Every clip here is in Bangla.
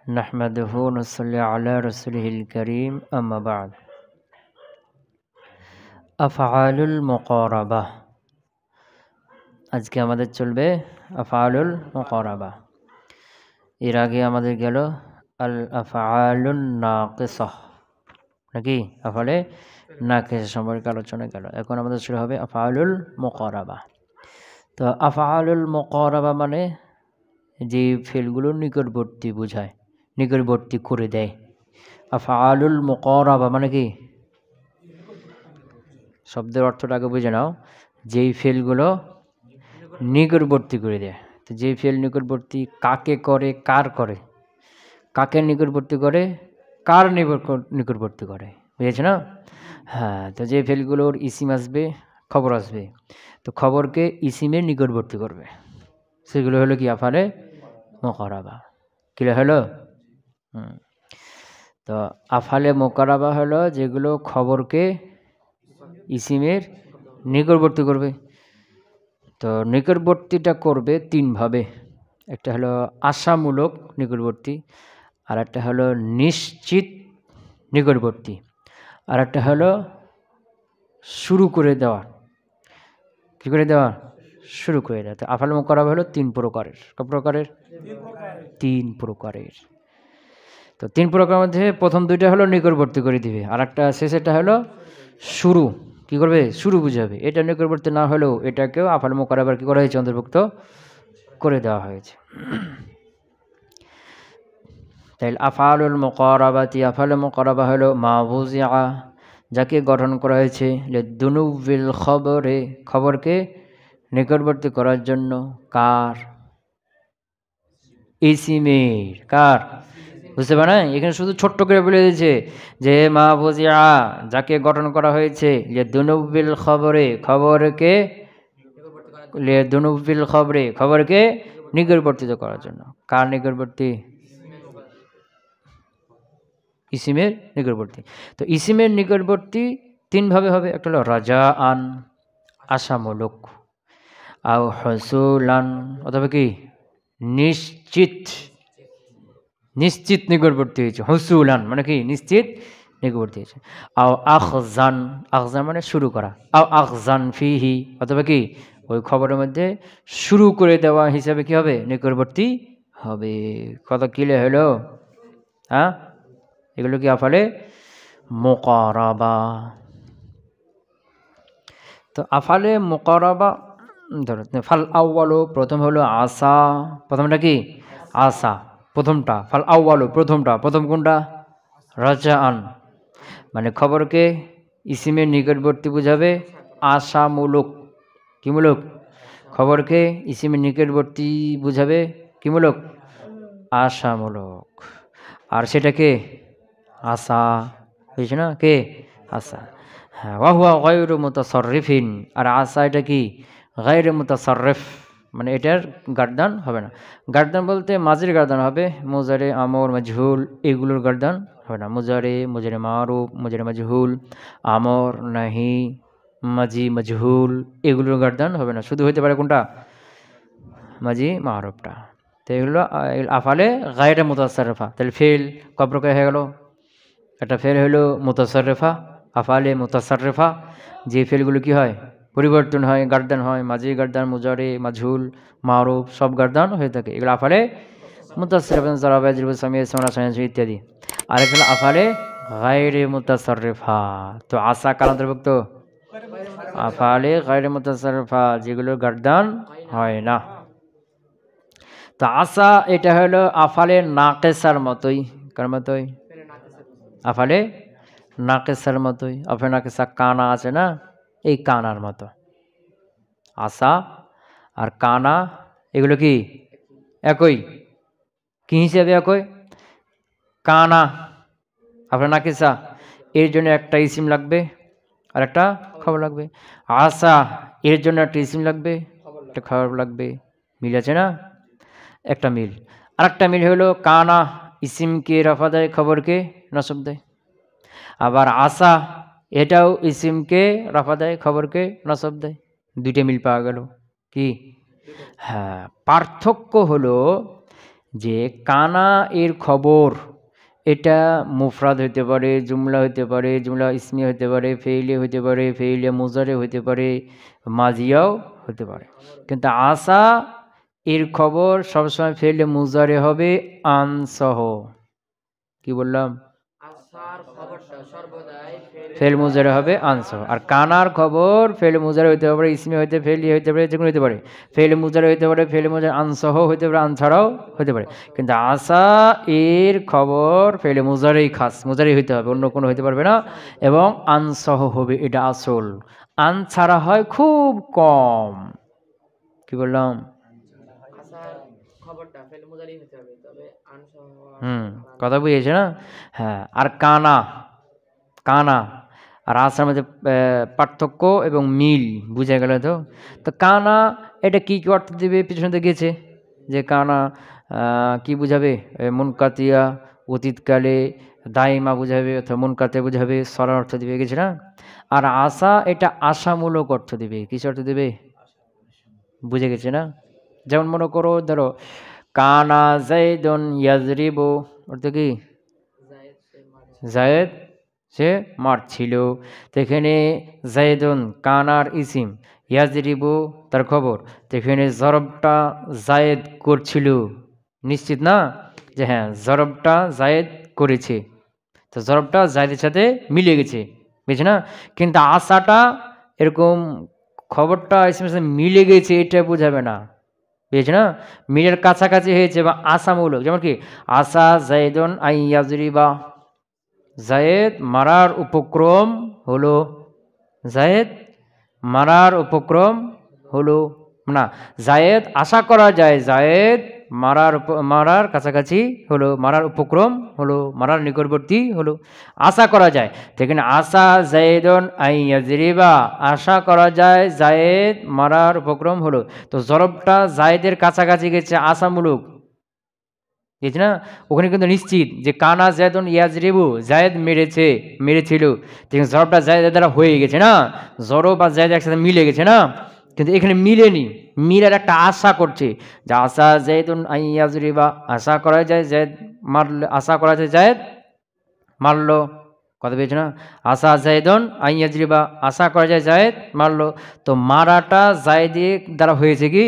نحمده ونصلي على رسوله الكريم أما بعد আফআলুল মুকারাবা আজকে আমাদের চলবে আফআলুল মুকারাবা। এর আগে আমাদের গেল আল আফআলুন নাকিসাহ, নাকি আফআলে নাকিসা সম্পর্কে আলোচনা গেল। এখন আমাদের শুরু হবে আফআলুল মুকারাবা। তো আফআলুল মুকারাবা মানে যে ফেলগুলো নিকটবর্তী বোঝায়, নিকটবর্তী করে দেয়। আফআলুল মুকারাবা মানে কি? শব্দের অর্থটা আগে বুঝে নাও। যেই ফেলগুলো নিকটবর্তী করে দেয়। তো যেই ফেল নিকটবর্তী কাকে করে, কার করে, কাকে নিকটবর্তী করে, কার নিকটবর্তী করে, বুঝেছো না? হ্যাঁ, তো যে ফেলগুলোর ইসিম আসবে, খবর আসবে, তো খবরকে ইসিমের নিকটবর্তী করবে, সেগুলো হলো কি আফআলে মুকারাবা। ক্লিয়ার হলো? তো আফআলে মুকারাবা হলো যেগুলো খবরকে ইসিমের নিকটবর্তী করবে। তো নিকটবর্তীটা করবে তিনভাবে। একটা হলো আশামূলক নিকটবর্তী, আর একটা হলো নিশ্চিত নিকটবর্তী, আর একটা হলো শুরু করে দেওয়া। কী করে দেওয়া? শুরু করে দেওয়া। তো আফআলে মুকারাবা হলো তিন প্রকারের। কত প্রকারের? তিন প্রকারের। তো তিন প্রকারের মধ্যে প্রথম দুইটা হলো নিকটবর্তী করে দিবে, আর একটা শেষেরটা হলো শুরু। কি করবে? শুরু বুঝাবে। এটা নিকটবর্তী না হলেও এটাকেও আফআলে মুকারাবার কি করা হয়েছে? অন্তর্ভুক্ত করে দেওয়া হয়েছে। তাই আফআলুল মুকারাবাতি, আফআলে মুকারাবা হলো মা বুজিআ, যাকে গঠন করা হয়েছে লিদুনুবিল খবরে, খবরকে নিকটবর্তী করার জন্য। কার? ইসিমের। কার? বুঝতে পারে? এখানে শুধু ছোট্ট করে বলে দিয়েছে যে মা বুজিআ, যাকে গঠন করা হয়েছে লিদুনুবিল খবরে, খবরকে লিদুনুবিল খবরে, খবরকে নিকটবর্তিত করার জন্য। কার নিকটবর্তী? ইসিমের নিকটবর্তী। তো ইসিমের নিকটবর্তী তিনভাবে হবে। একটা হলো রাজা আন, আশামূলক, আও হসুলান, অথবা কি নিশ্চিত, নিশ্চিত নিকটবর্তী হয়েছে। হসুলান মানে কি? নিশ্চিত নিকটবর্তী হয়েছে। আও আখজান, আখজান মানে শুরু করা। আও আখজান ফিহি, অথবা কি ওই খবরের মধ্যে শুরু করে দেওয়া হিসাবে কি হবে? নিকটবর্তী হবে। কত ক্লিয়ার হলো? হ্যাঁ, এগুলো কি আফআলে মুকারাবা। তো আফআলে মুকারাবা ধরো ফাল আউয়ালু, প্রথম হলো আসা। প্রথমটা কি? আসা, প্রথমটা। ফাল আউয়ালু, প্রথমটা। প্রথম কোনটা? রাজাআন, মানে খবরকে ইসিমের নিকটবর্তী বুঝাবে। আশামূলক, কি মূলক? খবরকে ইসিমের নিকটবর্তী বুঝাবে কি মূলক? আশামূলক। আর সেটাকে আসা, বুঝছো না? কে? আসা। হ্যাঁ, ওয়াহুয়া গায়রু মুতাসাররিফিন, আর আসা এটা কি? গায়রু মুতাসাররিফ, মানে এটার গার্দান হবে না। গার্দান বলতে মাজির গার্দান হবে, মুজারে, আমর, মাজহুল এগুলোর গার্দান হবে না। মুজারে, মুজারে মারুফ, মুজারে মাজহুল, আমর, নাহি, মাজি, মাজহুল এগুলোর গার্দান হবে না। শুধু হইতে পারে কোনটা? মাজি মারুফটা। তো এগুলো আফআলে গায়রে মুতাসাররিফা। তাহলে ফেল কয় প্রকার হয়ে গেল? একটা ফেল হলো মুতাসাররিফা, আফআলে মুতাসাররিফা, যে ফেলগুলো কি হয়? পরিবর্তন হয়, গার্দান হয়। মাঝি গার্দান, মুজারে, মাজহুল, মারুফ সব গার্দান হয়ে থাকে। এগুলো আফআলে মুতাসাররিফা, যারাবা, ইয়াজরিবু, সামিয়া, সানা, সায়ানসু ইত্যাদি। আর একটা হলো আফআলে গায়রে মুতাসাররিফা। তো আসা কার অন্তর্ভুক্ত? আফআলে গায়রে মুতাসাররিফা, যেগুলোর গার্দান হয় না। তো আসা এটা হলো আফআলে নাকিসার মতোই। কার মতোই? আফআলে নাকিসার মতোই। আফআলে নাকিসা কানা আছে না, এই কানার মতো। আসা আর কানা এগুলো কি একই? কি হিসেবে একই? কানা আফআলে নাকিসা, এর জন্য একটা ইসিম লাগবে আর একটা খবর লাগবে। আসা এর জন্য একটা ইসিম লাগবে, একটা খবর লাগবে। মিল আছে না? একটা মিল। আর একটা মিল হলো কানা ইসিমকে রফা দেয়, খবরকে নসব দেয়। আবার আসা এটাও ইসিমকে রফা দেয়, খবরকে নসব দেয়। দুইটা মিল পাওয়া গেল। কি? হ্যাঁ, পার্থক্য হলো যে কানা এর খবর, এটা মুফরাদ হইতে পারে, জুমলা হইতে পারে, জুমলা ইসমি হইতে পারে, ফেইলে হইতে পারে, ফেইলে মুজারে হইতে পারে, মাজিয়াও হতে পারে। কিন্তু আসা এর খবর সবসময় ফেইলে মুজারে হবে আনসহ। কি বললাম? ফেল মুজারে হবে আনসহ। আর কানার খবর ফেল মুজারে হইতে পারে, ইসমি হইতে, ফেলি হইতে পারে, যেগুলো হইতে পারে। ফেল মুজারে হইতে পারে, ফেল মুজারে আনসহ হইতে পারে, আনছাড়াও হইতে পারে। কিন্তু আসা এর খবর ফেল মুজারেই খাস, মুজারেই হইতে হবে, অন্য কোনো হইতে পারবে না, এবং আনসহ হবে, এটা আসল। আনছাড়া হয় খুব কম। কি বললাম? কথা বুঝেছে না? হ্যাঁ। আর কানা, কানা আর আসার মধ্যে পার্থক্য এবং মিল বুঝে গেল তো। তো কানা এটা কি কি অর্থ দেবে পিছনে গেছে, যে কানা কি বুঝাবে? মুনকাতিয়া, অতীতকালে, দাইমা বুঝাবে, অথবা মুনকাতে বুঝাবে, সরার অর্থ দিবে, গেছে না? আর আশা এটা আশামূলক অর্থ দিবে। কিসে অর্থ দেবে? বুঝে গেছে না? যেমন মনে করো, ধরো কানা জাইদুন ইয়াজরিবু, অর্থ কি? জায়েদ সে মারছিল। তো এখানে জাইদুন কানার ইসিম, ইয়াজরিবু তার খবর। তো এখানে জরবটা জায়েদ করছিল, নিশ্চিত না যে হ্যাঁ জরবটা জায়েদ করেছে, তো জরবটা জায়েদের সাথে মিলে গেছে, বুঝছে না? কিন্তু আশাটা এরকম খবরটা ইসিমের সাথে মিলে গেছে এটা বোঝাবে না, বুঝছে না? মিলের কাছাকাছি হয়েছে বা আশামূলক। যেমন কি আশা জাইদুন আই ইয়াজরিবা, জায়েদ মারার উপক্রম হলো, জায়েদ মারার উপক্রম হলো না, জায়েদ আশা করা যায় জায়েদ মারার কাছাকাছি হলো, মারার উপক্রম হলো, মারার নিকটবর্তী হলো, আশা করা যায়। সেখানে আশা জায়েদুন আই ইয়াজরিবা, আশা করা যায় জায়েদ মারার উপক্রম হলো। তো জরবটা জায়েদের কাছাকাছি গেছে, আশামূলক, বুঝছি না? ওখানে কিন্তু নিশ্চিত যে কানা জায়দুন ইয়াজরিবু, জায়েদ মেরেছিল, জরবটা জায়েদের দ্বারা হয়ে গেছে না, জরব আর জায়েদ একসাথে মিলে গেছে না। কিন্তু এখানে মিলেনি, মিলের একটা আশা করছে, যে আশা জায়দুন ইয়াজরিবা, আশা করা যায় জায়েদ মারল, আশা করা যায় জায়েদ মারলো, কথা পেয়েছে না? আশা জায়দুন ইয়াজরিবা, আশা করা যায় জায়েদ মারলো। তো মারাটা জায়েদের দ্বারা হয়েছে কি?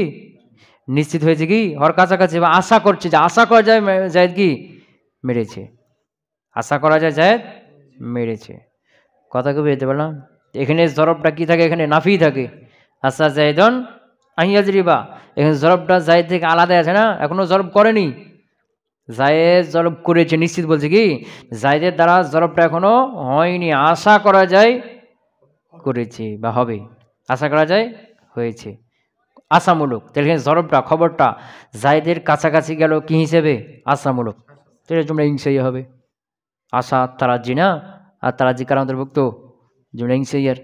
নিশ্চিত হয়েছে কি? ওর কাছাকাছি, বা আশা করছে, যে আশা করা যায় জায়েদ কি মেরেছে, আশা করা যায় জায়েদ মেরেছে। কথা কি বুঝতে পারলাম? এখানে জরবটা কি থাকে? এখানে নাফি থাকে, আশা জায়েদুন আইয়াজরিবা। এখানে জরবটা জায়েদ থেকে আলাদা আছে না, এখনো জরব করেনি, জায়েদ জরব করেছে, নিশ্চিত বলছে কি জায়েদের দ্বারা জরবটা এখনো হয়নি, আশা করা যায় করেছে বা হবে, আশা করা যায় হয়েছে, আশামূলক। তাহলে জরবটা খবরটা জায়েদের কাছাকাছি গেল কি হিসেবে? আশামূলক। তাহলে জুমলা ইনশাইয়া হবে। আশা তারাজি না, আর তারাজি কার অন্তর্ভুক্ত? জুমলা ইনশাইয়ার।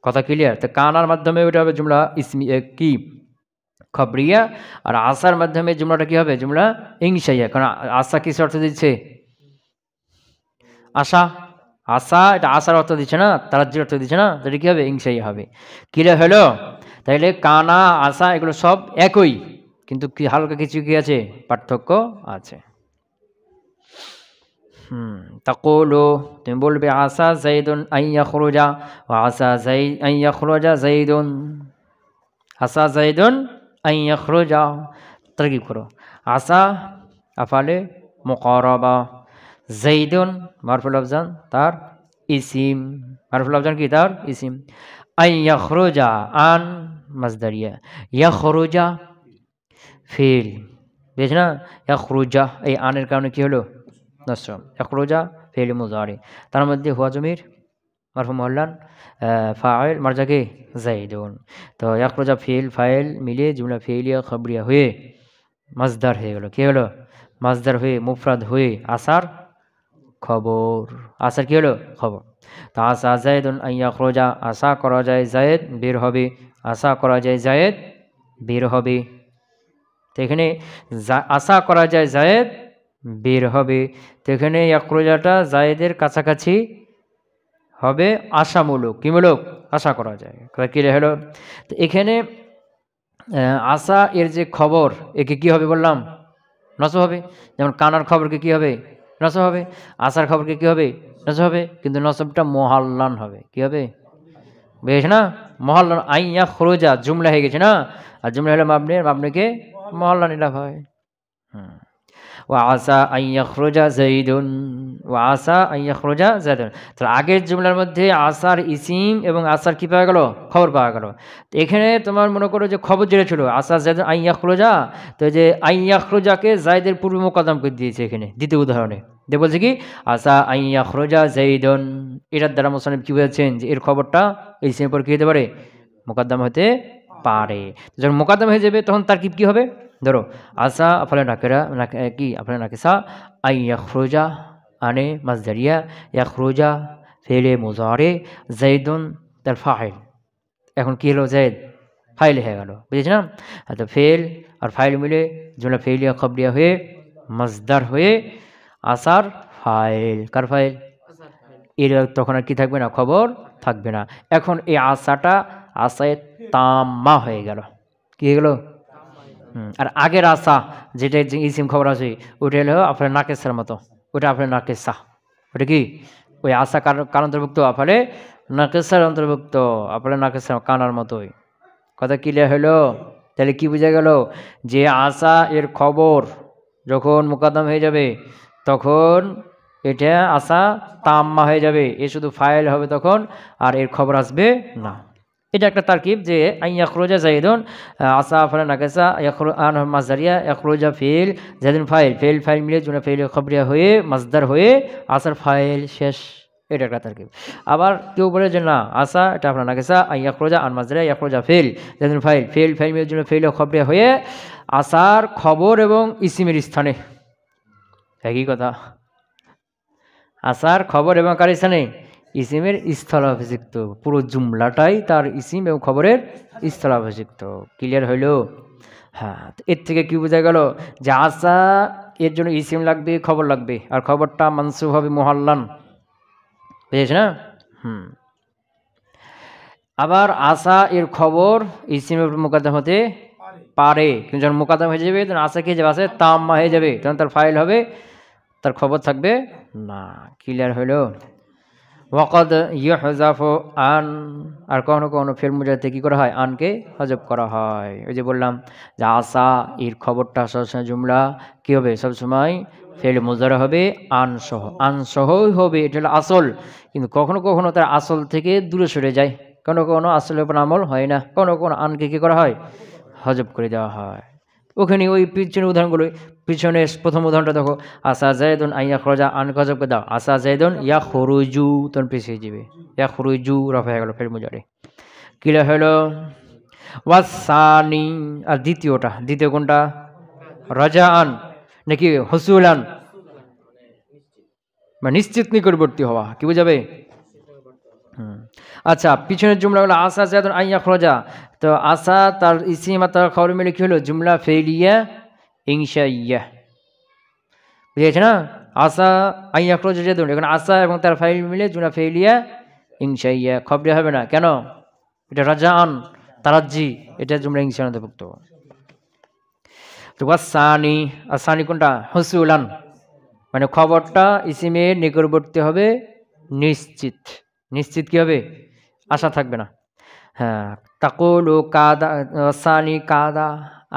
কথা ক্লিয়ার? তো কানার মাধ্যমে ওটা হবে জুমলা ইসমি কি খবরিয়া, আর আশার মাধ্যমে জুমলাটা কি হবে? জুমলা ইনশাইয়া। কারণ আশা কিস অর্থ দিচ্ছে? আশা, আশা এটা আশার অর্থ দিচ্ছে না, তারাজির অর্থ দিচ্ছে না, তাহলে কি হবে? ইনশাইয়া হবে। ক্লিয়ার হলো? তাইলে কানা আশা এগুলো সব একই, কিন্তু কি হালকা কিছু কি আছে? পার্থক্য আছে। তাকুলু, তুমি বলবে আসা জাইদুন আন ইয়াখরুজা, ওয়া আসা আন ইয়াখরুজা জাইদুন, আসা জাইদুন আন ইয়াখরুজা, তারকিব করো। আসা আফালে মুকারাবা, জাইদুন মারফুল আফজান তার ইসিম, মারফুল আফজান কি? তার ইসিম। আন ইয়াখরুজা আন মাজদারিয়া, ইয়াখরুজা ফিল, বুঝছ না? ইয়াখরুজা এই আনের কারণে কি হলো? নসর। ইয়াখরুজা ফিল মুজারি, তার মধ্যে হুয়া জমির মারফু মুআল্লান, ফাইল মারজাকে জাইদুন। তো ইয়াখরুজা ফিল ফাইল মিলে জুমলা ফিলিয়া খবরিয়া হয়ে মাজদার হয়ে গেল। কি হলো? মাজদার হয়ে মুফরাদ হয়ে আসার খবর, আসার কি হলো? খবর। তো আসা জাইদুন আন ইয়াখরুজা, আশা করা যায় জায়েদ বের হবে, আশা করা যায় জায়েদ বের হবে। তো এখানে আশা করা যায় জায়েদ বের হবে, তো এখানে ইয়াখরুজাটা জায়েদের কাছাকাছি হবে, আশামূলক। কি মূলক? আশা করা যায়। কি হলো? তো এখানে আশা এর যে খবর, একে কি হবে বললাম? নসব হবে। যেমন কানার খবরকে কি হবে? নসব হবে। আসার খবরকে কি হবে? নসব হবে। কিন্তু নসবটা মোহাল্লান হবে। কি হবে? বেশ না? মোহাল্লান আইয়া খরোজা জুমলা হয়ে গেছে না? আর জুমলা হলে মাবনিকে মোহাল্লান ইলাফা হয়। হুম। ওয়াসা আইয়াখরুজা যাইদুন, ওয়াসা আইয়াখরুজা যাইদুন। তাহলে আগের জুমলার মধ্যে আসার ইসিম এবং আসার কি পাওয়া গেল? খবর পাওয়া গেল। তো এখানে তোমার মনে করো যে খবর যেটা ছিল আসা যাইদুন আইয়াখরুজা, তো যে আইয়াখরুজাকে জাইদের পূর্ব মোকদ্দম করে দিয়েছে এখানে দ্বিতীয় উদাহরণে। দিয়ে বলছে কি আসা আইয়াখরুজা যাইদুন, এটার দ্বারা মুসান্নিফ কি বুঝাচ্ছেন যে এর খবরটা ইসিমের পর কি হতে পারে? মোকদ্দম হতে পারে। যখন মোকদ্দম হয়ে যাবে তখন তার কি হবে? ধরো আসা আফলে নাকেরা কি আফলে নাকিসা আই ইয়াখরুজা আনে মাজদারিয়া, ইয়াখরুজা ফেলে মুজারে, জাইদুন তার ফাইল। এখন কি হলো? জাইদ ফাইল হয়ে গেল, বুঝেছ না? তো ফেল আর ফাইল মিলে জুমলা ফেলিয়া খবরিয়া হয়ে মাজদার হয়ে আসার ফাইল। কার ফাইল? এর তখন আর কি থাকবে না? খবর থাকবে না। এখন এই আসাটা আসায় তাম্মা হয়ে গেল। কি হয়ে গেল? আর আগের আশা যেটা ইসিম খবর আছে ওটা হলো আপনার নাকেসার মতো, ওটা আপনার নাকেসা। ওটা কি? ওই আশা কার অন্তর্ভুক্ত? আফালে নাকেসার অন্তর্ভুক্ত, আফালে নাকেসার কানার মতোই। কথা ক্লিয়ার হলো? তাহলে কি বোঝা গেল? যে আশা এর খবর যখন মোকদ্দম হয়ে যাবে তখন এটা আশা তাম্মা হয়ে যাবে, এ শুধু ফাইল হবে তখন, আর এর খবর আসবে না। এটা একটা তারকিব যে আইয়াখরুজা যাইদুন আসা আফলা নাকাসা আন মাজদারিয়া ইয়াখরুজা ফিল যাইদুন ফাইল, ফাইল মিলে জুনা ফেল খবরিয়া হয়ে মাজদার হয়ে আসার ফাইল শেষ। এটা একটা তারকিব। আবার কেউ বলে যে না আসা এটা আপনার নাকাসা আইয়াখরুজা আন মাজদারিয়া ইয়াখরুজা ফিল যাইদুন ফাইল মিলে জুনা ফেল খবরিয়া হয়ে আসার খবর এবং ইসিমের স্থানে। একই কথা। আসার খবর এবং কার স্থানে? ইসিমের স্থলাভিষিক্ত। পুরো জুমলাটাই তার ইসিম এবং খবরের স্থলাভিষিক্ত। ক্লিয়ার হইল? হ্যাঁ। এর থেকে কি বোঝা গেল? যে আসা এর জন্য ইসিম লাগবে, খবর লাগবে, আর খবরটা মানসুব হবে মুহাল্লান। বুঝেছ না? আবার আসা এর খবর ইসিমের মুকাদ্দাম হতে পারে, কিন্তু যখন মুকাদ্দাম হয়ে যাবে তখন আসা কি যাবে? আসে তাম্মা হয়ে যাবে, তখন তার ফাইল হবে, তার খবর থাকবে না। ক্লিয়ার হইল? ওয়াকাদ ইউহজাফু আন, আর কখনো কখনো ফেল মুজাতে কি করা হয়? আনকে হজব করা হয়। ওই যে বললাম যে আসা এর খবরটা সবসময় জুমলা কী হবে? সবসময় ফেল মুজারা হবে আনসহই হবে, এটা হলো আসল। কিন্তু কখনো কখনো তার আসল থেকে দূরে সরে যায়, কখনো কখনো আসলের উপর আমল হয় না, কখনো কখনো আনকে কী করা হয়? হজব করে দেওয়া হয়। ওখানে ওই পিছনের উদাহরণগুলো, পিছনে প্রথম উদাহরণটা দেখো, আসা জায়দুন আইয়া খরজা আন গজব করে দাও, আসা জায়দুন ইয়া খরুজু, তখন পিছিয়ে যাবে, ইয়া খরুজু রফা হয়ে গেল ফের মুজারে। কিলা হলো? ওয়াসানি। আর দ্বিতীয় কোনটা? রাজা আন নাকি হসুল আন? মানে নিশ্চিত নিকটবর্তী হওয়া। কি বোঝাবে? আচ্ছা, পিছনের জুমলা হলো আসা জায়দুন আইয়া খরজা। তো আসা তার ইসিম আর তার খবর মিলে কি হলো? জুমলা ফেলিয়া ইনশাইয়া। বুঝেছে না? আসা আইয়া খরজা জায়দুন, এখন আসা এবং তার ফাইল মিলে জুমলা ফেলিয়া ইনশাইয়া। খবরে হবে না কেন? এটা রাজা আন তারাজ্জি, এটা জুমলা ইনশার অন্তর্ভুক্ত। তো ওয়াসানি, আসানি কোনটা? হুসুলান, মানে খবরটা ইসিমের নিকটবর্তী হবে, নিশ্চিত। নিশ্চিত কি হবে? আশা থাকবে না। হ্যাঁ, তাকুলু কাদা, সানি কাদা।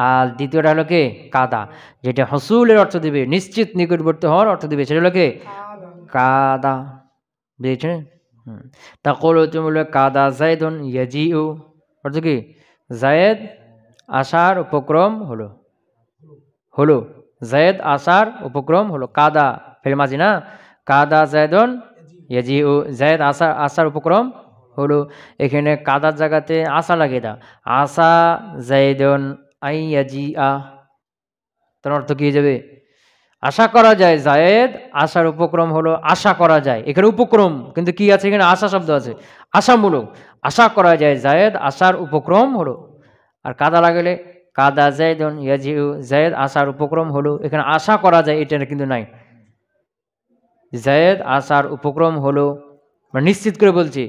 আর দ্বিতীয়টা হলো কে? কাদা, যেটা হসুলের অর্থ দিবে, নিশ্চিত নিকটবর্তী হওয়ার অর্থ দিবে, সেটা হলো কে? কাদা। বুঝেছেন? তাকুলু তুমি বলবে কাদা জায়দুন ইয়াজিউ, অর্থ কি? জায়েদ আসার উপক্রম হলো। জায়েদ আসার উপক্রম হলো। কাদা ফেল মাজি না? কাদা জায়দুন ইয়াজিউ, জায়েদ আসার উপক্রম হলো। এখানে কাদার জায়গাতে আসা লাগিয়ে দাও, আসা জায়দুন আইয়াজিআ, তার অর্থ কি হয়ে যাবে? আশা করা যায় জায়েদ আসার উপক্রম হলো। আশা করা যায়, এখানে উপক্রম, কিন্তু কি আছে? এখানে আশা শব্দ আছে, আশামূলক। আশা করা যায় জায়েদ আসার উপক্রম হলো। আর কাদা লাগালে কাদা জায়দুন ইয়াজিউ, জায়েদ আসার উপক্রম হলো। এখানে আশা করা যায় এটা কিন্তু নাই, জায়েদ আসার উপক্রম হলো, মানে নিশ্চিত করে বলছি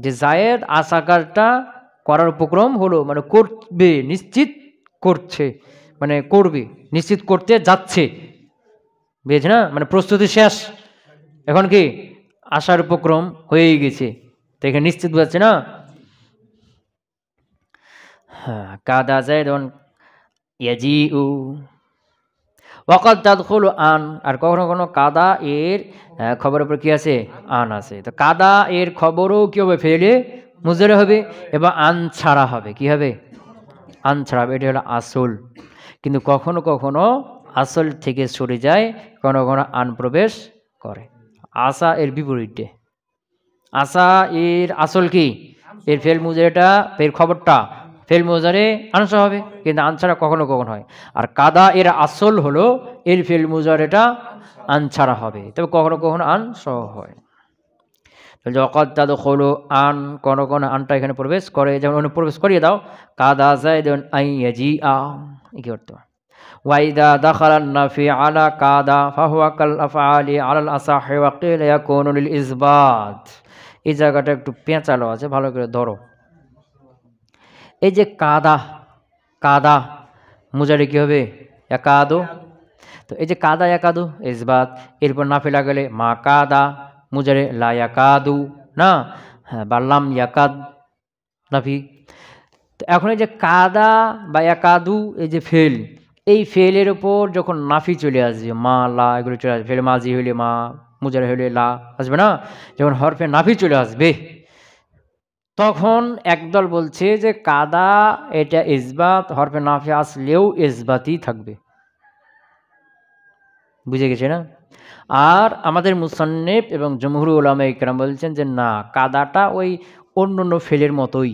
যে জায়েদ আশাকারটা করার উপক্রম হলো, মানে করবে, নিশ্চিত করছে, মানে করবে, নিশ্চিত করতে যাচ্ছে, বুঝেছ না, মানে প্রস্তুতি শেষ, এখন কি আসার উপক্রম হয়েই গেছে, তো এখানে নিশ্চিত বোঝাচ্ছে না। হ্যাঁ, কাদা যাইদুন ইয়াজিউ, ওয়াকাদ তাদখুলু আন, আর কখনো কখনো কাদা এর খবরের উপর কি আছে, আন আছে, তো কাদা এর খবরও কি হবে, ফেলে মুজরে হবে, এবং আন ছাড়া হবে, কি হবে, আন ছাড়া হবে, এটা হলো আসল। কিন্তু কখনো কখনো আসল থেকে সরে যায়, কখনো কখনো আন প্রবেশ করে। আসা এর বিপরীতে, আসা এর আসল কি, এর ফেল মুজারেটা, এর খবরটা ফেল মুজারে আনসা হবে, কিন্তু আনছাড়া কখনো কখনো হয়। আর কাদা এর আসল হলো এর ফেল মুজারেটা আনছাড়া হবে, তবে কখনো কখনো আনসহ হয়। যখন তাদের হলো আন, কোনো কোনো আনটা এখানে প্রবেশ করে, যেমন অনুপ্রবেশ করিয়ে দাও, কাদা যাইদুন আইয়াজি আ, কি অর্থ, ওয়াইদা দাখালান নাফি আলা কাদা ফাহুয়া কাল আফআলি আলাল আসাহি ওয়া কিলা ইয়াকুনু লিল ইসবাত। এই জায়গাটা একটু পেঁচালো আছে, ভালো করে ধরো। এই যে কাদা, কাদা মুজারে কি হবে, একাদো, তো এই যে কাদা একাদু ইসবাত, এরপর নাফি লাগালে মা কাদা মুজারে লা ইয়াকাদু না, হ্যাঁ, বা লাম ইয়াকাদ নাফি। তো এখন এই যে কাদা বা একাদু, এই যে ফেল, এই ফেলের ওপর যখন নাফি চলে আসবে, মা লা এগুলো চলে আসবে, ফেল মাজি হইলে মা, মুজারে হইলে লা আসবে না, যখন হরফে নাফি চলে আসবে, তখন একদল বলছে যে কাদা এটা ইসবাত, হরফে নাফি আসলেও ইসবাতই থাকবে, বুঝে গেছে না। আর আমাদের মুসান্নিফ এবং জমহুর উলামায়ে কেরাম বলছেন যে না, কাদাটা ওই অন্য অন্য ফেলের মতোই,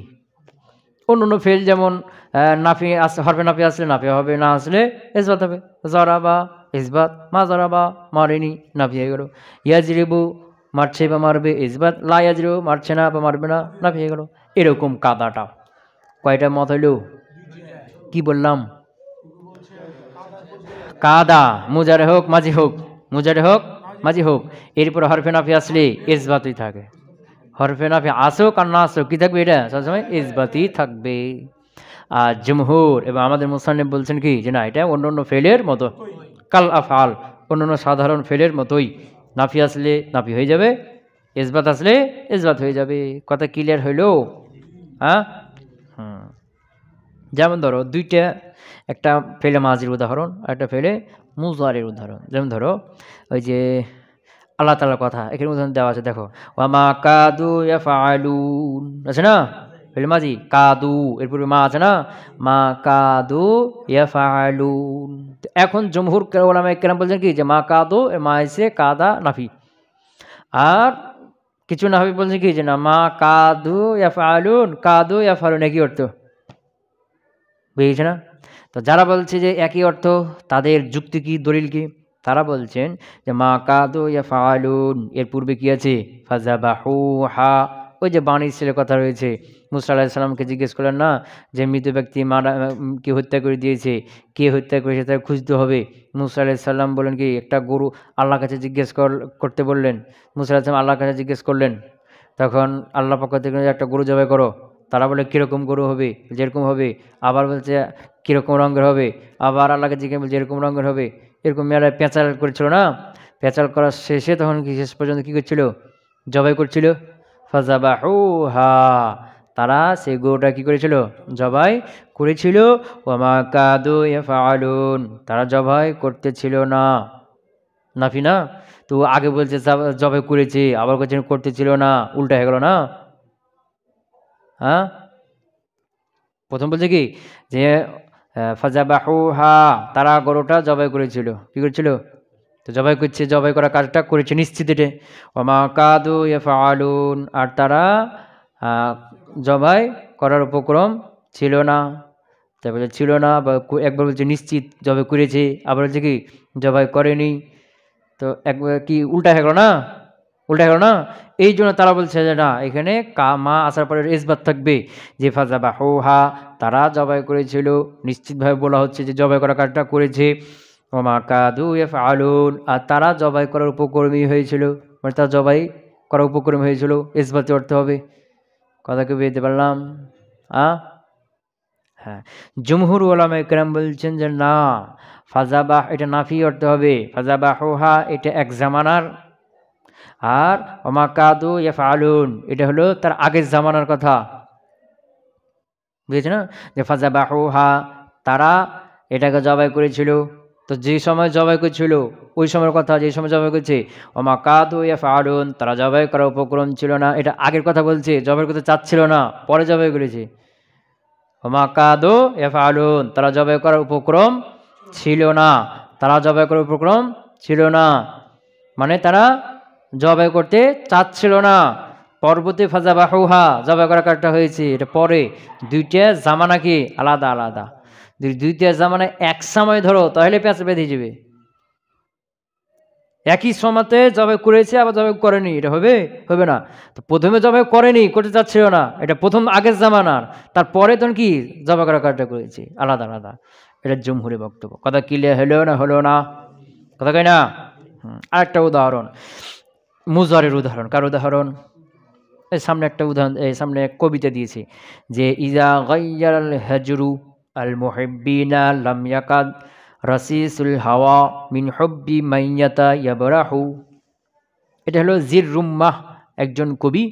অন্য অন্য ফেল যেমন নাফি আসলে, হরফে নাফি আসলে নাফি হবে, না আসলে ইসবাত হবে, জরাবা ইসবাত, মা জরাবা মারেনি, নাফি হয়ে গেল। ইয়াজরিবু মারছে বা মারবে, ইসবাত, লা ইয়াজরিবু মারছে না বা মারবে না, নাফি হয়ে গেল। এরকম কাদাটা কয়টা মত হইল, কি বললাম, কাদা মুজারে হোক মাঝি হোক, মুজারে হোক মাঝি হোক, এরপর হরফে নাফি আসলে ইসবাতই থাকে, হরফে নাফি আসুক আর না আসুক, কি থাকবে, এটা সবসময় ইসবাতই থাকবে। আর জমহুর এবং আমাদের মুসান্নিফ বলছেন কি, যে না, এটা অন্য অন্য ফেলের মতো, কাল আফআল, অন্য অন্য সাধারণ ফেলের মতোই, নাফি আসলে নাফি হয়ে যাবে, ইসবাত আসলে ইসবাত হয়ে যাবে। কথা ক্লিয়ার হইল? হ্যাঁ, হুম। যেমন ধরো দুইটা, একটা ফেলে মাজির উদাহরণ আর একটা ফেলে মুজারের উদাহরণ। যেমন ধরো ওই যে আল্লাহ তাআলার কথা এখানে উদাহরণ দেওয়া আছে, দেখো, ওয়া মা কাদু ইয়াফআলুন আছে না, ফেলে মাজি কাদু, এর পূর্বে মা আছে না, মা কাদু ইয়াফআলুন। এখন জমহুর উলামায়ে কেরাম বলছেন কি, যে মা কাদু, এর মা এসে কাদা নাফি, আর কিছু নাফি বলছে কি, যে না, মা কাদু ইয়াফআলুন, কাদু ইয়াফআলুন একই অর্থ, বুঝেছে না। তো যারা বলছে যে একই অর্থ, তাদের যুক্তি কি, দলিল কি, তারা বলছেন যে মা কাদু ইয়াফআলুন, এর পূর্বে কি আছে, ফাযাবাহুহা, ওই যে বানী ইসরাইলের কথা রয়েছে, মুসা আলাইহিস সালামকে জিজ্ঞেস করলেন না, যে মৃত ব্যক্তি মারা, কে হত্যা করে দিয়েছে, কে হত্যা করেছে তাকে খুঁজতে হবে। মুসা আলাইহিস সালাম বলেন কি, একটা গরু আল্লাহর কাছে জিজ্ঞেস করতে বললেন, মুসা আলাইহিস সালাম আল্লাহর কাছে জিজ্ঞেস করলেন, তখন আল্লাহ পক্ষ থেকে একটা গরু জবাই করো, তারা বলে কীরকম গরু হবে, যেরকম হবে, আবার বলছে কীরকম রঙের হবে, আবার আল্লাহকে জিজ্ঞেস বলছে এরকম রঙের হবে, এরকম মেলায় পেঁচাল করেছিল না, পেঁচাল করার শেষে তখন কি, শেষ পর্যন্ত কী করছিল, জবাই করছিল, ফাযাবাহুহা, তারা সেই গরুটা কী করেছিল, জবাই করেছিল, ওয়া মা কাদু ইয়াফআলুন, তারা জবাই করতেছিল না, নাফি না। তো আগে বলছে জবাই করেছে, আবার বলছেন করতেছিল না, উল্টা হয়ে গেল না। হ্যাঁ, প্রথম বলছে কি, যে ফাযাবাহুহা, তারা গরুটা জবাই করেছিল, কি করেছিল, তো জবাই করছে, জবাই করা কাজটা করেছে নিশ্চিত এটা। ওয়া মা কাদু ইয়াফআলুন, আর তারা জবাই করার উপক্রম ছিল না, তারপরে ছিল না, বা একবার বলছে নিশ্চিত জবাই করেছে, আবার বলছে কি জবাই করেনি, তো একবার কি উল্টা হয়ে গেল না, উল্টা হয়ে গেল না। এই জন্য তারা বলছে যে না, এখানে মা আসার পরে ইসবাত থাকবে, যে ফাযাবাহুহা, তারা জবাই করেছিল, নিশ্চিতভাবে বলা হচ্ছে যে জবাই করা কাজটা করেছে। ওয়া মা কাদু ইয়াফআলুন, আর তারা জবাই করার উপকর্মী হয়েছিল, মানে তারা জবাই করার উপকর্মী হয়েছিল, ইসবাতে অর্থ হবে। কথা কি বুঝতে পারলাম? হ্যাঁ, জমহুর উলামায়ে কেরাম বলছেন যে না, ফাজাবাহ এটা নাফি অর্থ হবে, ফাজাবাহুহা এটা এক জামানার, আর ওমা কাদু ইয়াফআলুন এটা হলো তার আগের জামানার কথা। বুঝেছে না? যে ফাজাবাহুহা তারা এটাকে জবাই করেছিল, তো যে সময় জবাই করেছিল ওই সময়ের কথা, যে সময় জবাই করছে। ওমা কাদু ইয়াফআলুন তারা জবাই করার উপক্রম ছিল না, এটা আগের কথা বলছে, জবাই করতে চাচ্ছিল না, পরে জবাই করেছে। ওমা কাদু ইয়াফআলুন তারা জবাই করার উপক্রম ছিল না, তারা জবাই করার উপক্রম ছিল না, মানে তারা জবাই করতে চাচ্ছিল না। পরবর্তী ফাজাবাহুহা জবাই করার কাজটা হয়েছে, এটা পরে। দুইটা জামানা কি আলাদা আলাদা, দুইটা জামানা এক সময় ধরো তাহলে প্যাঁচ বেঁধে যাবে। একই সময়তে জবাই করেছে আবার জবাই করেনি, এটা হবে? হবে না। তো প্রথমে জবাই করেনি, করতে চাচ্ছিল না, এটা প্রথম আগের জামানার, তারপরে তখন কি জবাই করার কাজটা করেছে, আলাদা আলাদা। এটা জমহুরি বক্তব্য। কথা ক্লিয়ার হলো না? হলো না? কথা কই না? আরেকটা উদাহরণ, মুজারের উদাহরণ। কার উদাহরণ? এই সামনে একটা উদাহরণ, এই সামনে কবিতা দিয়েছি যে ইজা গায়্যারাল হাজরু আল মুহিব্বিনা লাম ইয়াকাদ রাসিসুল হাওয়া মিন হুব্বি মাইয়াতা ইয়াবরাহু। এটা হলো জির রুম্মাহ, একজন কবি,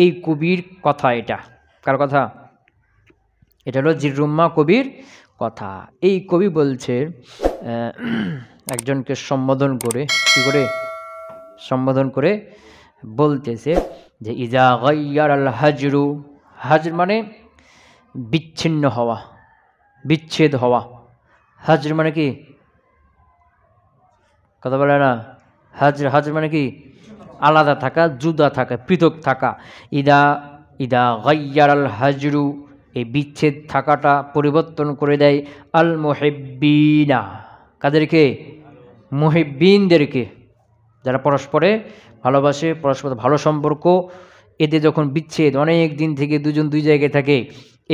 এই কবির কথা। এটা কার কথা? এটা হলো জির রুম্মাহ কবির কথা। এই কবি বলছে একজনকে সম্বোধন করে, কি করে সম্বোধন করে বলতেছে যে ইজা গায়্যারাল হাজরু, হাজর মানে বিচ্ছিন্ন হওয়া, বিচ্ছেদ হওয়া। হাজর মানে কি? কথা বলে না? হাজর, হাজর মানে কি? আলাদা থাকা, জুদা থাকা, পৃথক থাকা। ইদা ইদা গায়্যারাল হাজরু এই বিচ্ছেদ থাকাটা পরিবর্তন করে দেয় আল মুহিব্বিনা, কাদেরকে? মুহিব্বিনদেরকে, যারা পরস্পরে ভালোবাসে, পরস্পর ভালো সম্পর্ক, এতে যখন বিচ্ছেদ, অনেক দিন থেকে দুজন দুই জায়গায় থাকে,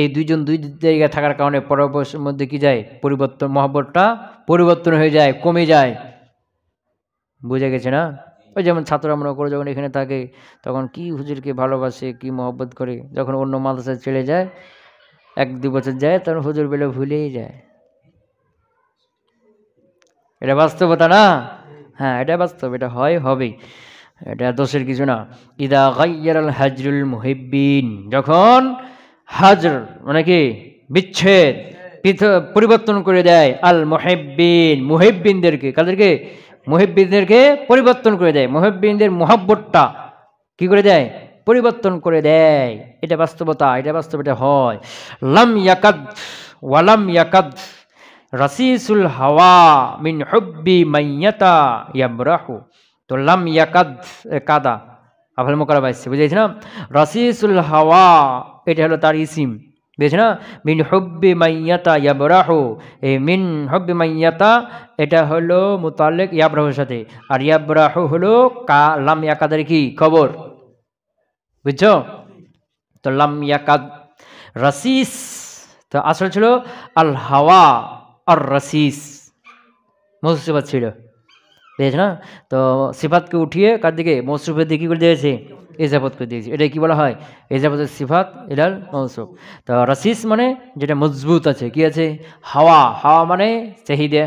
এই দুইজন দুই জায়গায় থাকার কারণে পরস্পরের মধ্যে কি যায়? পরিবর্তন, মহব্বতটা পরিবর্তন হয়ে যায়, কমে যায়। বুঝে গেছে না? ওই যেমন ছাত্ররা মনে করে যখন এখানে থাকে তখন কি হুজুরকে ভালোবাসে, কি মহব্বত করে, যখন অন্য মাদ্রাসায় চলে যায়, 1-2 বছর যায়, তখন হুজুর বেলা ভুলেই যায়। এটা বাস্তবতা না? হ্যাঁ, এটা বাস্তব, এটা হয়, হবেই, এটা দোষের কিছু না। ইদা গায়্যারাল হাজরুল মুহিব্বিন, যখন হাজর মানে কি? বিচ্ছেদ, পরিবর্তন করে দেয় আল মুহিব্বিন, মুহিব্বিনদেরকে। কাদেরকে? মুহিব্বিনদেরকে পরিবর্তন করে দেয়, মুহিব্বিনদের মহব্বতটা কি করে দেয়? পরিবর্তন করে দেয়। এটা বাস্তবতা, এটা বাস্তব, এটা হয়। লাম ইয়াকাদ ওয়ালাম ইয়াকাদ রাসিসুল হাওয়া মিন হুব্বি মাইয়াতা ইয়াবরাহু। তো লাম ইয়াকাদ কাদা আফাল মুকাররাবা আসছে, বুঝেছি না? রাসিসুল হাওয়া এটা হলো তার ইসিম, বুঝেছি না? মিন হুব্বি মাইয়াতা ইয়াবরাহু, এই মিন হুব্বি মাইয়াতা এটা হলো মুতাল্লিক ইয়াবরাহুর সাথে, আর ইয়াবরাহু হলো লাম ইয়াকাদের কি খবর, বুঝছো? তো লাম ইয়াকাদ রাসিস, তো আসল ছিল আল হাওয়া আর রাসিস, মৌসুফ সিফাত ছিল, বুঝেছ না? তো সিফাতকে উঠিয়ে কার দিকে? মৌসুফের দিকে করে দিয়েছে, ইজাফত করে দিয়েছে। এটা কি বলা হয়? ইজাফতের সিফাত ইলাল মৌসুফ। তো রাসিস মানে যেটা মজবুত আছে, কি আছে? হাওয়া, হাওয়া মানে চাহিদা,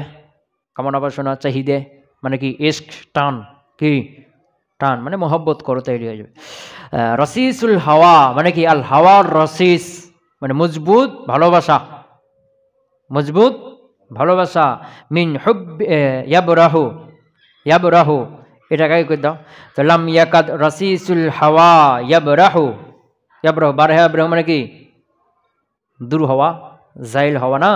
কামনা বাসনা, চাহিদা মানে কি? ইশক, টান, কি টান মানে মহব্বত করো, তৈরি হয়ে যাবে। রাসিসুল হাওয়া মানে কি? আল হাওয়ার রাসিস মানে মজবুত ভালোবাসা, মজবুত ভালোবাসা। মিন হুব্বি ইয়াবরাহু, ইয়াবরাহু এটা কাকে করে দাও? তো লাম ইয়াকাদ রাসিসুল হাওয়া ইয়াবরাহু, ইয়াবরাহু বারহা, ইয়াবরাহু মানে কি? দূর হওয়া, জাইল হওয়া না?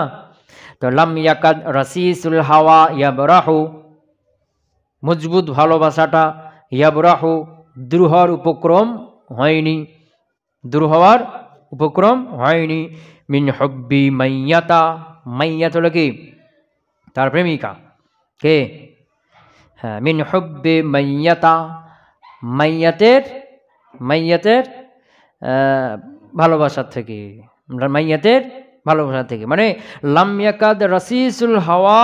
তো লাম ইয়াকাদ রাসিসুল হাওয়া ইয়াবরাহু, মজবুত ভালোবাসাটা, ইয়াবরাহু দূর হওয়ার উপক্রম হয়নি, দূর হওয়ার উপক্রম হয়নি। মিন হুব্বি মাইয়াতা, মাইয়াত হলো কি? তার প্রেমিকা, কে? হ্যাঁ, মিন হুব্বি মাইয়াতা, মাইয়াতের, মাইয়াতের ভালোবাসার থেকে, মাইয়াতের ভালোবাসা থেকে, মানে লাম ইয়াকাদ রাসিসুল হাওয়া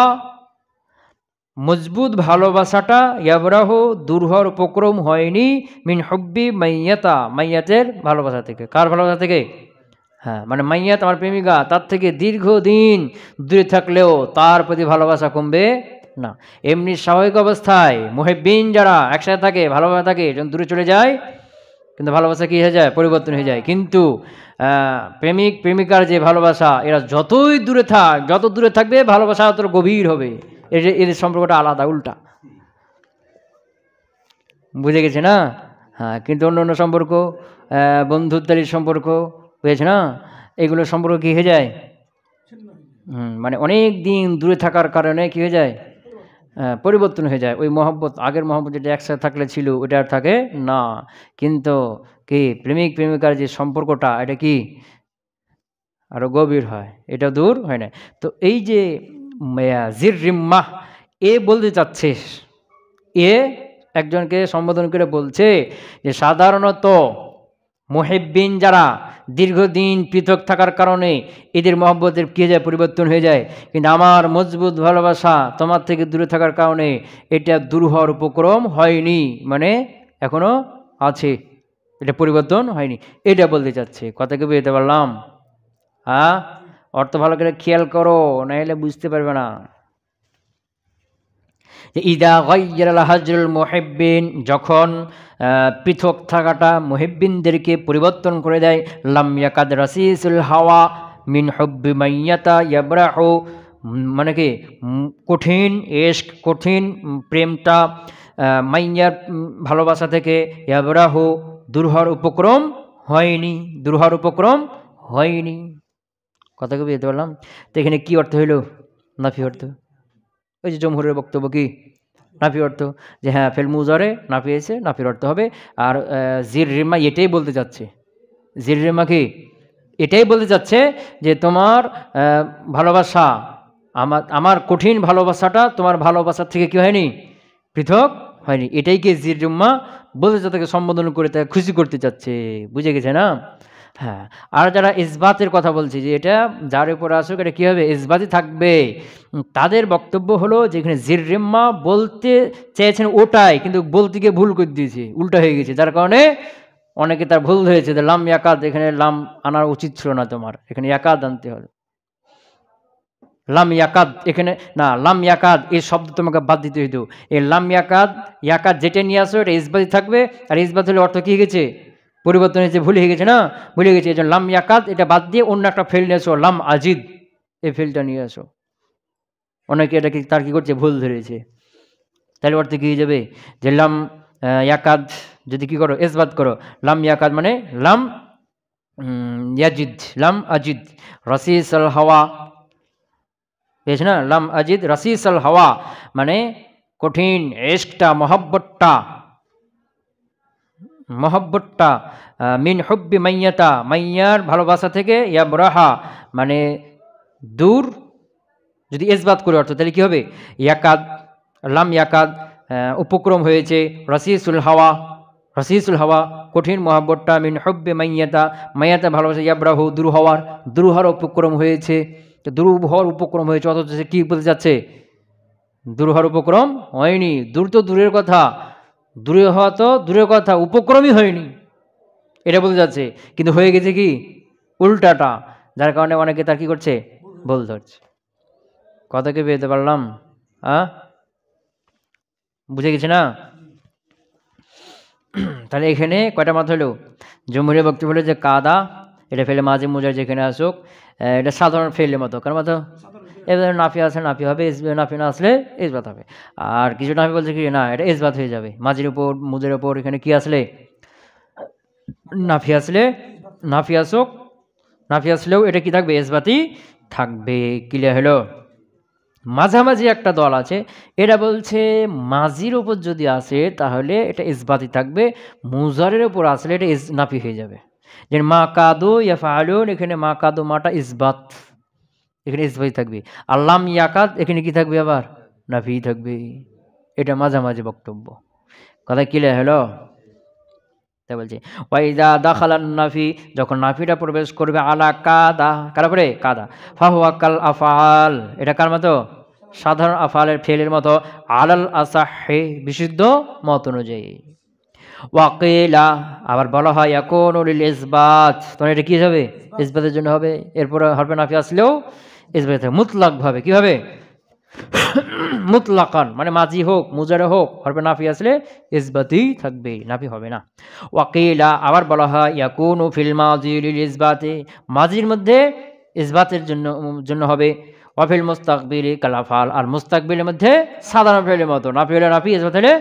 মজবুত ভালোবাসাটা, ইয়াবরাহু দূর হওয়ার উপক্রম হয়নি, মিন হুব্বি মাইয়াতা মাইয়াতের ভালোবাসা থেকে। কার ভালোবাসা থেকে? হ্যাঁ, মানে মাইয়াত আমার প্রেমিকা তার থেকে দীর্ঘদিন দূরে থাকলেও তার প্রতি ভালোবাসা কমবে না। এমনি স্বাভাবিক অবস্থায় মুহিব্বিন যারা একসাথে থাকে, ভালোভাবে থাকে, যখন দূরে চলে যায় কিন্তু ভালোবাসা কী হয়ে যায়? পরিবর্তন হয়ে যায়। কিন্তু প্রেমিক প্রেমিকার যে ভালোবাসা, এরা যতই দূরে থাক, যত দূরে থাকবে ভালোবাসা তত গভীর হবে। এদের সম্পর্কটা আলাদা, উল্টা। বুঝে গেছে না? হ্যাঁ, কিন্তু অন্য অন্য সম্পর্ক, বন্ধুত্বের সম্পর্ক, বুঝেছে না, এগুলো সম্পর্ক কী হয়ে যায়? মানে অনেক দিন দূরে থাকার কারণে কী হয়ে যায়? পরিবর্তন হয়ে যায়। ওই মহব্বত, আগের মহব্বত যেটা একসাথে থাকলে ছিল ওটা আর থাকে না। কিন্তু কি প্রেমিক প্রেমিকার যে সম্পর্কটা, এটা কি আরো গভীর হয়, এটা দূর হয় না। তো এই যে জির রিম্মাহ, এ বলতে চাচ্ছে, এ একজনকে সম্বোধন করে বলছে যে সাধারণত মুহিব্বিন যারা দীর্ঘদিন পৃথক থাকার কারণে এদের মহব্বতের কী যায়? পরিবর্তন হয়ে যায়। কিন্তু আমার মজবুত ভালোবাসা তোমার থেকে দূরে থাকার কারণে এটা দূর হওয়ার উপক্রম হয়নি, মানে এখনো আছে, এটা পরিবর্তন হয়নি, এটা বলতে চাচ্ছে। কথা কি বুঝতে পারলাম? হ্যাঁ, অর্থ ভালো করে খেয়াল করো, নাহলে বুঝতে পারবে না। ইদা গায়্যারাল হাজরুল মুহিব্বিন, যখন পৃথক থাকাটা মুহিব্বিনদেরকে পরিবর্তন করে দেয়, লাম ইয়াকাদ রাসিসুল হাওয়া মিন হুব্বি মাইয়াতা ইয়াবরাহু, মানে কি কঠিন ইশক, কঠিন প্রেমটা মাইয়ার ভালোবাসা থেকে ইয়াবরাহু দূর হওয়ার উপক্রম হয়নি, দূর হওয়ার উপক্রম হয়নি। কথা কি বুঝতে পারলাম? তো এখানে কী অর্থ হইল? নাফি অর্থ। ওই যে জমহুরের বক্তব্য কি নাফি অর্থ, যে হ্যাঁ ফেল মুজারে নাফি এসে নাফির অর্থ হবে। আর জির রিমা এটাই বলতে চাচ্ছে, জির রিমা কি এটাই বলতে চাচ্ছে যে তোমার ভালোবাসা, আমার কঠিন ভালোবাসাটা তোমার ভালোবাসার থেকে কি হয়নি? পৃথক হয়নি। এটাই কি জির রিম্মা বলতে চাচ্ছে, তাকে সম্বোধন করে তাকে খুশি করতে চাচ্ছে। বুঝে গেছে না? হ্যাঁ। আর যারা ইসবাতের কথা বলছে যে এটা যার উপর আসুক এটা কী হবে? ইসবাতই থাকবে, তাদের বক্তব্য হলো যে এখানে জিররিম্মা বলতে চেয়েছেন ওটাই, কিন্তু বলতে গিয়ে ভুল করে দিয়েছে, উল্টা হয়ে গেছে, যার কারণে অনেকে তার ভুল হয়েছে। লাম ইয়াকাদ, এখানে লাম আনার উচিত ছিল না তোমার, এখানে ইয়াকাদ আনতে হবে। লাম ইয়াকাদ এখানে না, লাম ইয়াকাদ এই শব্দ তোমাকে বাদ দিতে হইতো। এই লাম ইয়াকাদ, ইয়াকাদ যেটা নিয়ে আসো এটা ইসবাতই থাকবে, আর ইসবাত হলে অর্থ কী গেছে? পরিবর্তন হয়েছে, ভুলে হয়ে গেছে না? ভুলে গেছে। এই জন্য লাম ইয়াকাদ এটা বাদ দিয়ে অন্য একটা ফেল নিয়ে আসো, লাম আজিদ, এই ফেলটা নিয়ে আসো। অনেকে এটা কি তার কী করছে? ভুল ধরেছে। তাহলে অর্থ কী হয়ে যাবে? যে লাম ইয়াকাদ যদি কী করো? ইসবাত করো, লাম ইয়াকাদ মানে লাম ইয়াজিদ, লাম আজিদ রাসিস আল হাওয়া, পেয়েছে না? লাম আজিদ রাসিস আল হাওয়া মানে কঠিন ইশকটা, মহব্বতটা মিন হুব্বি মাইয়াতা, মাইয়ার ভালোবাসা থেকে, ইয়াবরাহা মানে দূর, যদি ইসবাত করে অর্থ তাহলে কী হবে? ইয়াকাদ, লাম ইয়াকাদ উপক্রম হয়েছে, রাসিসুল হাওয়া, রাসিসুল হাওয়া কঠিন মহব্বতটা, মিন হুব্বি মাইয়াতা, মাইয়াতা ভালোবাসা, ইয়াবরাহু দূর হওয়ার উপক্রম হয়েছে। তো দূর হওয়ার উপক্রম হয়েছে, অথচ সে কী বলতে যাচ্ছে? দূর হওয়ার উপক্রম হয়নি। দূর তো দূরের কথা, দূরে হওয়া তো দূরের কথা, উপক্রমই হয়নি, এটা বলতে যাচ্ছে। কিন্তু হয়ে গেছে কি? উল্টাটা, যার কারণে অনেকে তার কী করছে? ভুল ধরছে। কথা কি পেতে পারলাম? হ্যাঁ, বুঝে গেছে না? তাহলে এখানে কয়টা মাথা হলো? জমহুরের বক্তব্য হলো যে কাদা এটা ফেলে মাঝে মুজার যেখানে আসুক, এটা সাধারণ ফেলের মতো, কারণ মতো এবার নাফি আছে নাফি হবে, নাফি না আসলে ইসবাত হবে। আর কিছু নাফি বলছে কি না, এটা ইসবাত হয়ে যাবে, মাঝির উপর মুজের উপর এখানে কি আসলে নাফি আসলে, নাফি আসুক, নাফি আসলেও এটা কি থাকবে? ইসবাতই থাকবে। ক্লিয়ার হলো? মাঝামাঝি একটা দল আছে, এটা বলছে মাঝির ওপর যদি আসে তাহলে এটা ইসবাতই থাকবে, মুজারের ওপর আসলে এটা নাফি হয়ে যাবে। যে মা কাদু ইয়া ফালুন, এখানে মা কাদু মাটা ইসবাত, এখানে ইসবাতই থাকবে। আর লাম ইয়াকাদ এখানে কি থাকবে? আবার নাফি থাকবে। এটা মাঝামাঝি বক্তব্য। কথা ক্লিয়ার হলো? তাই বলছে ওয়াইদা দাখালান নাফি, যখন নাফিটা প্রবেশ করবে আলা কাদা, কার উপরে? কাদা, ফাহুয়া কাল আফআল, এটা কার মতো? সাধারণ আফআলের ফেলের মতো, আলাল আসাহে বিশুদ্ধ মত অনুযায়ী। ওয়াকিলা আবার বলা হয় ইয়াকুনু লিল ইসবাত, তখন এটা কি হবে? ইসবাতের জন্য হবে। এরপরে হরফে নাফি আসলেও ইসবাত হবে মুতলাকভাবে। কি হবে? মুতলাকান, মানে মাজি হোক মুজারে হোক হরফে নাফি আসলে ইসবাতই থাকবে, নাফি হবে না। ওয়াকিলা আবার বলা হয় ইয়াকুনু ফিল মাজি লিল ইসবাতি, মাজির মধ্যে ইসবাতের জন্য হবে। ওয়াফিল মুস্তাকবিলি কালাফাল, আর মুস্তাকবিলের মধ্যে সাধারণ ফেলের মতো নাফি হলে নাফি, ইসবাত হলে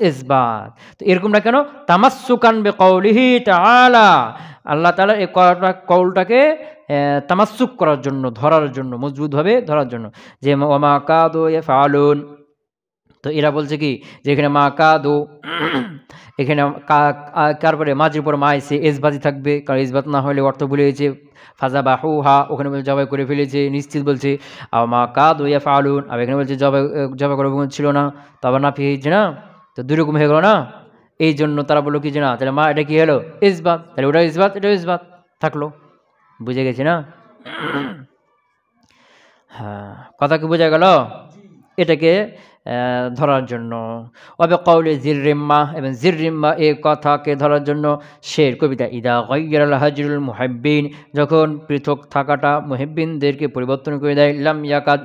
ইসবাত। তো এরকমটা কেন? তামাসসুকান বিকাউলিহি তাআলা, আল্লাহ তাআলা এই কওলটাকে তামাসসুক করার জন্য, ধরার জন্য, মজবুতভাবে ধরার জন্য, যে ওমা কাদু ইয়াফআলুন। তো এরা বলছে কি যে এখানে মা কাদু, এখানে তারপরে মাঝির উপর মা এসে ইসবাতই থাকবে, কারণ ইসবাত না হলে অর্থ ভুলে গেছে। ফাজা বাহুহা ওখানে বলছে জবাই করে ফেলেছে, নিশ্চিত বলছে। আর মা কাদু ইয়াফআলুন, আর এখানে বলছে জবাই করার কোনো ছিল না, তবে না ফিরেছে না, তো দুই রকম হয়ে গেল না। এই জন্য তারা বললো কি যে না, তাহলে মা এটা কি হলো? ইসবাত, তাহলে ওটা ইসবাত এটাও ইসবাত থাকলো। বুঝে গেছি না? হ্যাঁ, কথা কি বোঝা গেল? এটাকে ধরার জন্য। অবে কওলে জিররিম্মা, এবং জিররিম্মা এই কথাকে ধরার জন্য শের কবিতা ইদা গায়্যারাল হাজরুল মুহিব্বিন, যখন পৃথক থাকাটা মুহিব্বিনদেরকে পরিবর্তন করে দেয়। লাম ইয়াকাদ,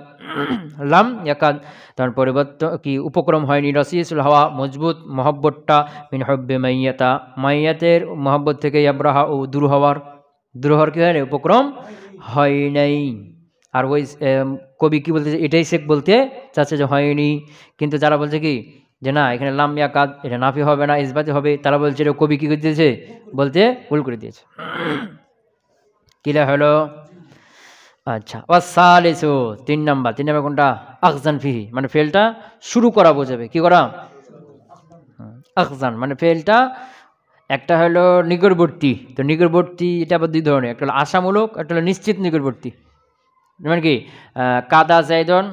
লাম ইয়াকাদ তখন পরিবর্তন কি উপক্রম হয়নি, রসিসুল হাওয়া মজবুত মহব্বতটা, মিন হব্বে মাইয়াতা মাইয়াতের মহব্বত থেকে, ইয়াবরাহা ও দূর হওয়ার কি হয় না, উপক্রম হয় নাই। আর ওই কবি কি বলতে, এটাই শেখ বলতে চাচ্ছে যে হয়নি, কিন্তু যারা বলছে কি যে না এখানে লাম ইয়াকাদ এটা নাফি হবে না ইসবাতি হবে, তারা বলছে এটা কবি কি করে দিয়েছে, বলতে ভুল করে দিয়েছে। কিলা হলো? আচ্ছা, ওয়াসালিসু তিন নাম্বার কোনটা? আখজান ফিহি, মানে ফেলটা শুরু করা বোঝাবে। কি করা? আখজান মানে ফেলটা একটা হলো নিকটবর্তী। তো নিকটবর্তী এটা আবার দুই ধরনের, একটা হলো আশামূলক, একটা হলো নিশ্চিত নিকটবর্তী। যেমন কি কাদা জায়দন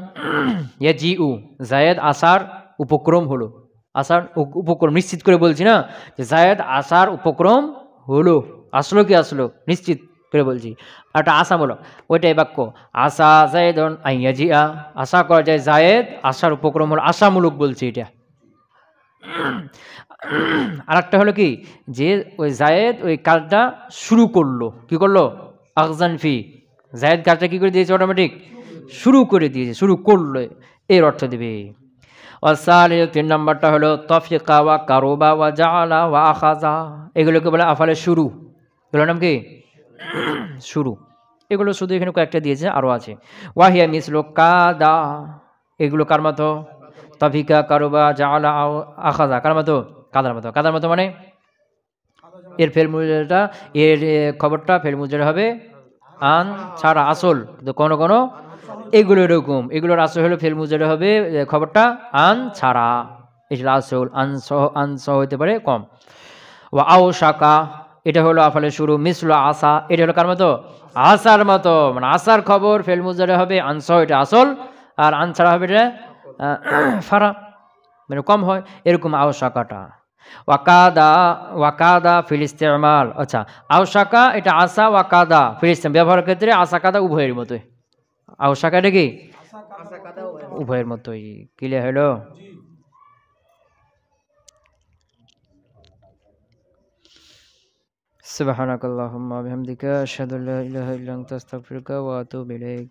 ইয়াজিউ, জায়েদ আসার উপক্রম হলো, আসার উপক্রম নিশ্চিত করে বলছি না, যে জায়েদ আসার উপক্রম হলো, আসলো কি আসলো নিশ্চিত করে বলছি। আর একটা আশামূলক, ওইটাই বাক্য আশা জায়দন আইয়াজিয়া, আশা করা যায় জায়েদ আসার উপক্রম হলো, আশামূলক বলছি এটা। আর একটা হলো কি যে ওই জায়েদ ওই কাজটা শুরু করলো, কি করলো? আখজান ফি, জায়েদ কাজটা কি করে দিয়েছে? অটোমেটিক শুরু করে দিয়েছে, শুরু করলো, এর অর্থ দেবে। ওয়াসালিসু তিন নাম্বারটা হলো তফিকা ওয়া কারুবা ওয়া জাআলা ওয়া আখাযা, এগুলোকে বলে আফালে শুরু। এগুলোর নাম কি? শুরু। এগুলো শুধু এখানে কয়েকটা দিয়েছে, আরও আছে। ওয়াহিয়া মিসলু কাদা, এগুলো কার মতো? তফিকা কারুবা জাআলা আখাযা কার মতো? কাদার মতো। কাদার মতো মানে এর ফেল মুজারাটা, এর খবরটা ফেল মুজারা হবে আন ছাড়া আসল, কিন্তু কোনো কোনো এগুলো এরকম, এগুলোর আসল হলো ফেল মুজারা হবে খবরটা আন ছাড়া, এটা আসল। আনসহ হইতে পারে কম। ও আও শাকা এটা হলো আফালে শুরু। মিসলো আসা এটা হলো কার মতো? আসার মতো, মানে আসার খবর ফেল মুজারা হবে আনসহ, এটা আসল, আর আন ছাড়া হবে এটা ফারা, মানে কম হয়, এরকম আও শাকাটা। ওয়াকাদা ফিল ইস্তেমাল, আচ্ছা আওসাকা এটা আসা, ওয়াকাদা ফিল ইস্তেমাল ব্যবহারের ক্ষেত্রে আসা কাদা উভয়ের মতোই। আওসাকা এটা কি উভয়ের মতোই। ক্লিয়ার হলো? সুবহানাকাল্লাহুম্মা ওয়া বিহামদিকা আশহাদু আল্লা ইলাহা ইল্লা আনতা আস্তাগফিরুকা ওয়া আতুবু ইলাইক।